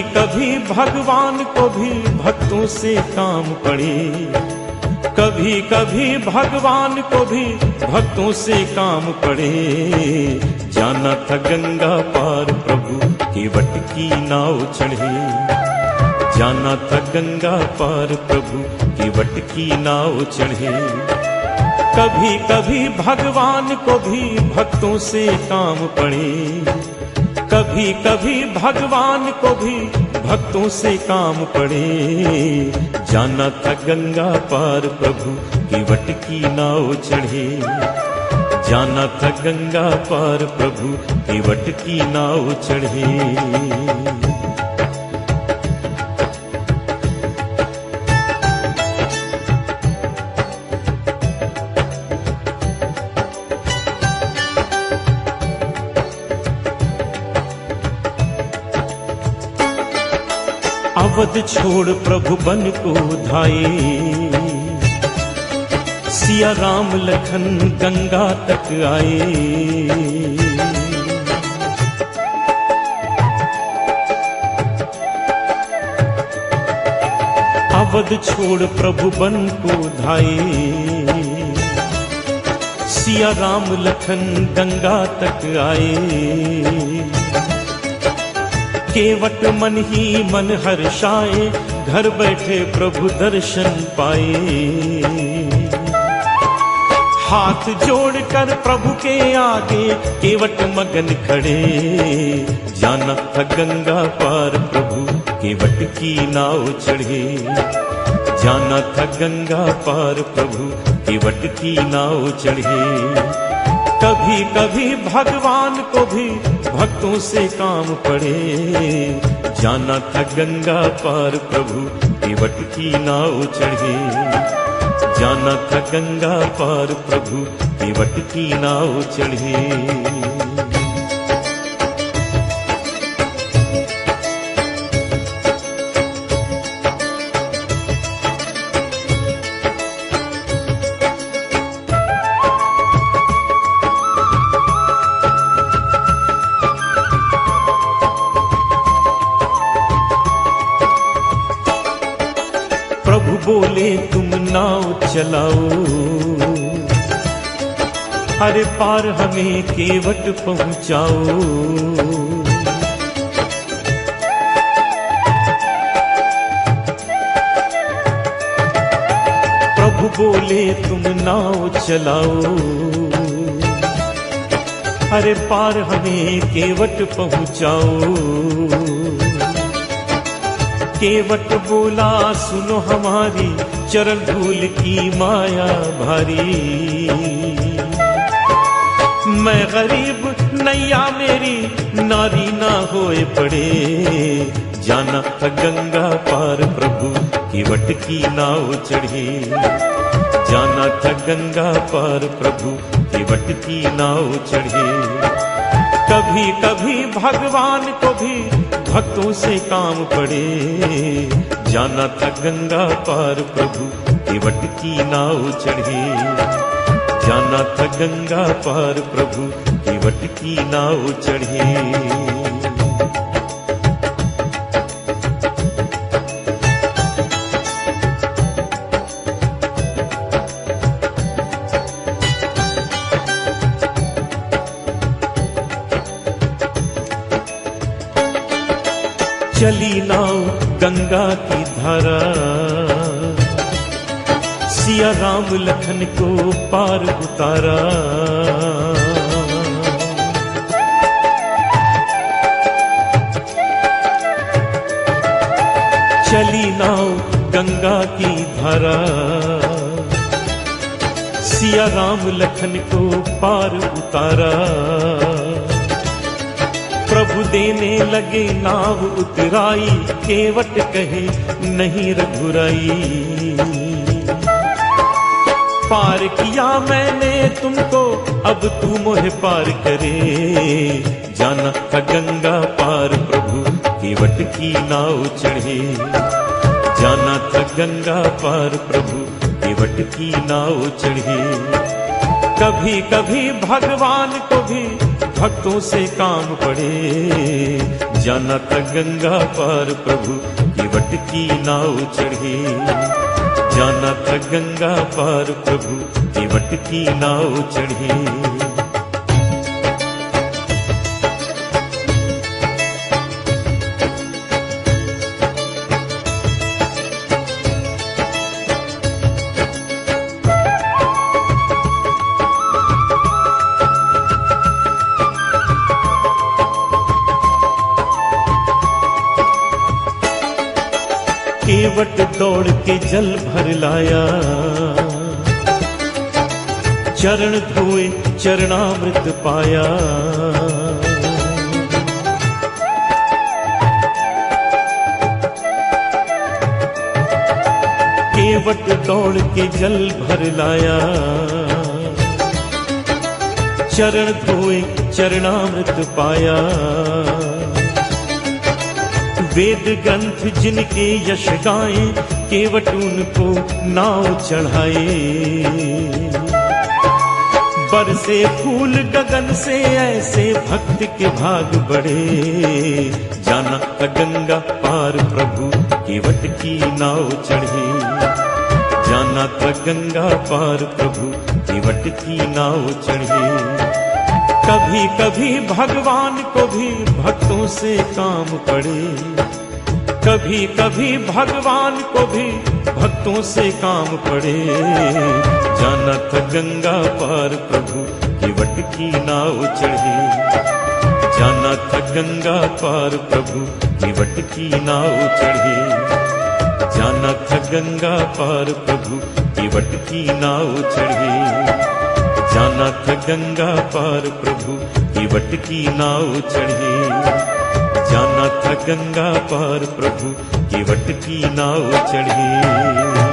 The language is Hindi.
कभी भगवान को भी भक्तों से काम पड़े, कभी कभी भगवान को भी भक्तों से काम पड़े। जाना था गंगा पार प्रभु केवट की नाव चढ़े, जाना था गंगा पार प्रभु केवट की नाव चढ़े। कभी कभी भगवान को भी भक्तों से काम पड़े, कभी कभी भगवान को भी भक्तों से काम पड़े। जाना था गंगा पार प्रभु केवट की नाव चढ़े, जाना था गंगा पार प्रभु केवट की नाव चढ़े। अवध छोड़ प्रभु बन को धाये, सिया राम लखन गंगा तक आए। अवध छोड़ प्रभु बन को धाये, सिया राम लखन गंगा तक आए। केवट मन ही मन हर्षाए, घर बैठे प्रभु दर्शन पाए। हाथ जोड़कर प्रभु के आगे केवट मगन खड़े। जाना था गंगा पार प्रभु केवट की नाव चढ़े, जाना था गंगा पार प्रभु केवट की नाव चढ़े। कभी कभी भगवान को भी भक्तों से काम पड़े। जाना था गंगा पार प्रभु केवट की नाव चढ़े, जाना था गंगा पार प्रभु केवट की नाव चढ़े। प्रभु बोले तुम नाव चलाओ, अरे पार हमें केवट पहुंचाओ। प्रभु बोले तुम नाव चलाओ, अरे पार हमें केवट पहुंचाओ। केवट बोला सुनो हमारी चरण धूल की माया भारी। मैं गरीब नैया मेरी नारी ना होए पड़े। जाना था गंगा पार प्रभु केवट की नाव चढ़े, जाना था गंगा पार प्रभु केवट की नाव चढ़े। कभी कभी भगवान को भी भक्तों से काम पड़े। जाना था गंगा पार प्रभु केवट की नाव चढ़े, जाना था गंगा पार प्रभु केवट की नाव चढ़े। चली नाव गंगा की धारा, सिया राम लखन को पार उतारा। चली नाव गंगा की धारा, सिया राम लखन को पार उतारा। प्रभु देने लगे नाव उतराई, केवट कहे नहीं रघुराई। पार किया मैंने तुमको अब तू मोहे पार करे। जाना था गंगा पार प्रभु केवट की नाव चढ़े, जाना था गंगा पार प्रभु केवट की नाव चढ़े। कभी कभी भगवान को भी भक्तों से काम पड़े। जाना था गंगा पार प्रभु केवट की नाव चढ़े। जाना था गंगा पार प्रभु केवट की नाव चढ़े। केवट दौड़ के जल भर लाया, चरण धोए चरणामृत पाया। केवट दौड़ के जल भर लाया, चरण धोए चरणामृत पाया। वेद ग्रंथ जिनके यश गाए, केवट उनको नाव चढ़ाए। बरसे फूल गगन से ऐसे भक्त के भाग बढ़े। जाना था गंगा पार प्रभु केवट की नाव चढ़े। जाना था गंगा पार प्रभु केवट की नाव चढ़े। कभी कभी भगवान को भी भक्तों से काम पड़े। कभी कभी भगवान को भी भक्तों से काम पड़े। जाना था गंगा पार प्रभु केवट की नाव चढ़े। जाना था गंगा पार प्रभु केवट की नाव चढ़े। जाना था गंगा पार प्रभु केवट की नाव चढ़े। जाना था गंगा पार प्रभु केवट की नाव चढ़े। जाना था गंगा पार प्रभु केवट की नाव चढ़े।